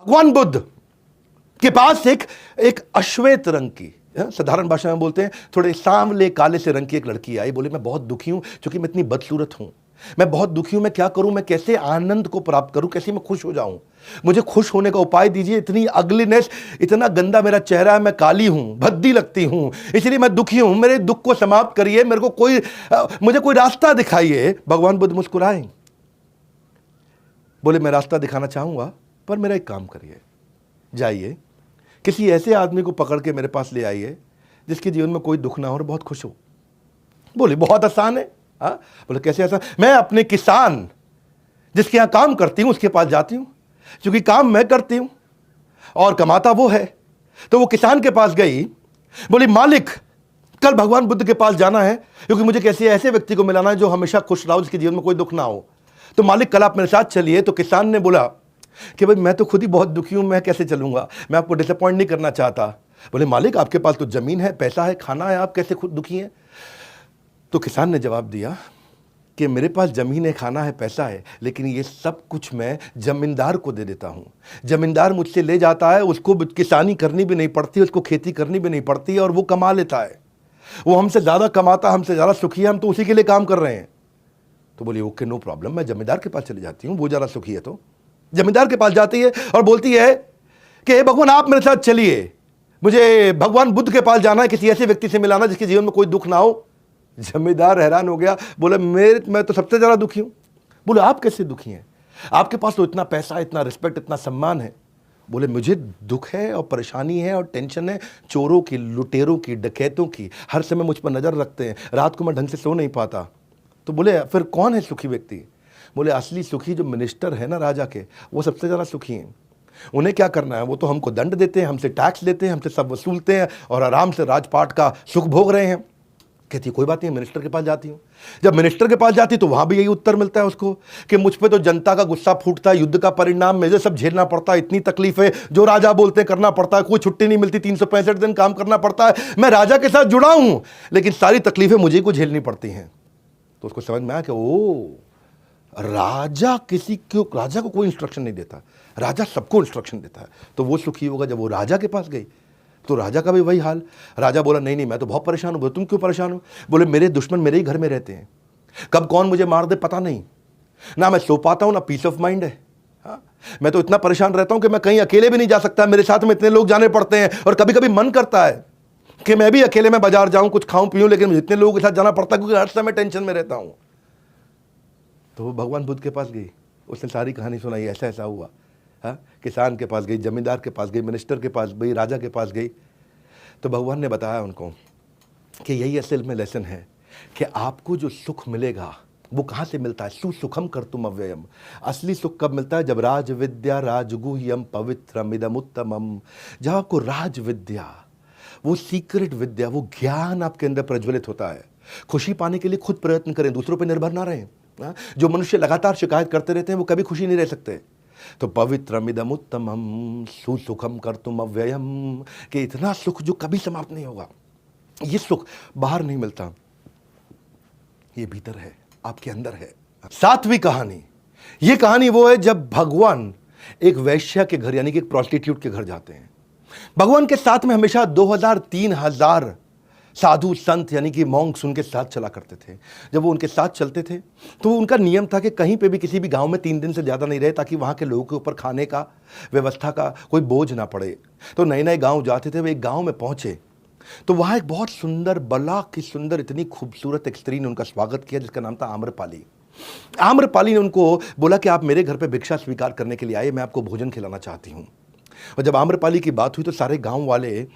भगवान बुद्ध के पास एक एक अश्वेत रंग की, साधारण भाषा में बोलते हैं थोड़े सांवले काले से रंग की एक लड़की आई। बोले मैं बहुत दुखी हूं क्योंकि मैं इतनी बदसूरत हूं, मैं बहुत दुखी हूं, मैं क्या करूं, मैं कैसे आनंद को प्राप्त करूं, कैसे मैं खुश हो जाऊं, मुझे खुश होने का उपाय दीजिए। इतनी अगलीनेस, इतना गंदा मेरा चेहरा है, मैं काली हूं, भद्दी लगती हूं, इसलिए मैं दुखी हूं, मेरे दुख को समाप्त करिए, मेरे को मुझे कोई रास्ता दिखाइए। भगवान बुद्ध मुस्कुराए, बोले मैं रास्ता दिखाना चाहूंगा, पर मेरा एक काम करिए, जाइए किसी ऐसे आदमी को पकड़ के मेरे पास ले आइए जिसके जीवन में कोई दुख ना हो और बहुत खुश हो। बोले बहुत आसान है। बोले कैसे आसान? मैं अपने किसान जिसके यहां काम करती हूं उसके पास जाती हूं, क्योंकि काम मैं करती हूं और कमाता वो है। तो वो किसान के पास गई, बोली मालिक कल भगवान बुद्ध के पास जाना है क्योंकि मुझे किसी ऐसे व्यक्ति को मिलाना है जो हमेशा खुश रहा, जिसके जीवन में कोई दुख ना हो। तो मालिक कल आप मेरे साथ चलिए। तो किसान ने बोला कि भाई मैं तो खुद ही बहुत दुखी हूं, मैं कैसे चलूंगा, मैं आपको डिसअपॉइंट नहीं करना चाहता। बोले मालिक आपके पास तो जमीन है, पैसा है, खाना है, आप कैसे खुद दुखी हैं? तो किसान ने जवाब दिया कि मेरे पास जमीन है, खाना है, पैसा है, लेकिन ये सब कुछ मैं जमींदार को दे देता हूं। जमींदार मुझसे ले जाता है, उसको किसानी करनी भी नहीं पड़ती, उसको खेती करनी भी नहीं पड़ती और वो कमा लेता है। वो हमसे ज्यादा कमाता, हमसे ज्यादा सुखी है, हम तो उसी के लिए काम कर रहे हैं। तो बोली ओके नो प्रॉब्लम, मैं जमींदार के पास चली जाती हूँ, वो ज्यादा सुखी है। तो जमींदार के पास जाती है और बोलती है कि भगवान आप मेरे साथ चलिए, मुझे भगवान बुद्ध के पास जाना है, किसी ऐसे व्यक्ति से मिलाना जिसके जीवन में कोई दुख ना हो। जमींदार हैरान हो गया, बोले मैं तो सबसे ज्यादा दुखी हूं। बोले आप कैसे दुखी हैं, आपके पास तो इतना पैसा, इतना रिस्पेक्ट, इतना सम्मान है। बोले मुझे दुख है और परेशानी है और टेंशन है, चोरों की, लुटेरों की, डकैतों की, हर समय मुझ पर नजर रखते हैं, रात को मैं ढंग से सो नहीं पाता। तो बोले फिर कौन है सुखी व्यक्ति? बोले असली सुखी जो मिनिस्टर है ना राजा के, वो सबसे ज्यादा सुखी हैं। उन्हें क्या करना है, वो तो हमको दंड देते हैं, हमसे टैक्स लेते हैं, हमसे सब वसूलते हैं और आराम से राजपाट का सुख भोग रहे हैं। कहती कोई बात नहीं, मिनिस्टर के पास जाती हूँ। जब मिनिस्टर के पास जाती तो वहां भी यही उत्तर मिलता है उसको कि मुझ पे तो जनता का गुस्सा फूटता है, युद्ध का परिणाम मुझे सब झेलना पड़ता है, इतनी तकलीफ है, जो राजा बोलते करना पड़ता है, कोई छुट्टी नहीं मिलती, 365 दिन काम करना पड़ता है। मैं राजा के साथ जुड़ा हूं लेकिन सारी तकलीफें मुझे को झेलनी पड़ती हैं। तो उसको समझ में आया कि ओ राजा राजा को कोई इंस्ट्रक्शन नहीं देता, राजा सबको इंस्ट्रक्शन देता है। तो वो सुखी होगा। जब वो राजा के पास गई तो राजा का भी वही हाल। राजा बोला नहीं नहीं मैं तो बहुत परेशान हूं। बोले तुम क्यों परेशान हो? बोले मेरे दुश्मन मेरे ही घर में रहते हैं, कब कौन मुझे मार दे पता नहीं, ना मैं सो पाता हूं, ना पीस ऑफ माइंड है। मैं तो इतना परेशान रहता हूं कि मैं कहीं अकेले भी नहीं जा सकता, मेरे साथ में इतने लोग जाने पड़ते हैं और कभी कभी मन करता है कि मैं भी अकेले में बाजार जाऊं, कुछ खाऊं पीऊं, लेकिन इतने लोगों के साथ जाना पड़ता है क्योंकि हर समय टेंशन में रहता हूं। तो वो भगवान बुद्ध के पास गई, उसने सारी कहानी सुनाई, ऐसा ऐसा हुआ। किसान के पास गई, जमींदार के पास गई, मिनिस्टर के पास गई, राजा के पास गई। तो भगवान ने बताया उनको कि यही असल में लेसन है कि आपको जो सुख मिलेगा वो कहाँ से मिलता है? सुसुखम कर्तुम अव्ययम। असली सुख कब मिलता है? जब राज विद्या राजगुह्यम पवित्रम इदम उत्तमम। जब आपको राज विद्या, वो सीक्रेट विद्या, वो ज्ञान आपके अंदर प्रज्वलित होता है। खुशी पाने के लिए खुद प्रयत्न करें, दूसरों पर निर्भर ना रहें। जो मनुष्य लगातार शिकायत करते रहते हैं वो कभी खुशी नहीं रह सकते। तो पवित्रमिदम उत्तमम सुसुखम कर्तुम अव्ययम, कि इतना सुख जो कभी समाप्त नहीं होगा। ये सुख बाहर नहीं मिलता, ये भीतर है, आपके अंदर है। सातवीं कहानी, ये कहानी वो है जब भगवान एक वैश्या के घर यानी कि एक प्रोस्टिट्यूट के घर जाते हैं। भगवान के साथ में हमेशा 2000-3000 साधु संत यानी कि मॉन्क्स उनके साथ चला करते थे। जब वो उनके साथ चलते थे तो उनका नियम था कि कहीं पे भी किसी भी गांव में 3 दिन से ज़्यादा नहीं रहे, ताकि वहाँ के लोगों के ऊपर खाने का, व्यवस्था का कोई बोझ ना पड़े। तो नए नए गांव जाते थे। वे एक गांव में पहुँचे तो वहाँ एक बहुत सुंदर, बला की सुंदर, इतनी खूबसूरत एक स्त्री ने उनका स्वागत किया जिसका नाम था आम्रपाली। आम्रपाली ने उनको बोला कि आप मेरे घर पर भिक्षा स्वीकार करने के लिए आए, मैं आपको भोजन खिलाना चाहती हूँ। और जब आम्रपाली की बात हुई तो सारे गाँव वाले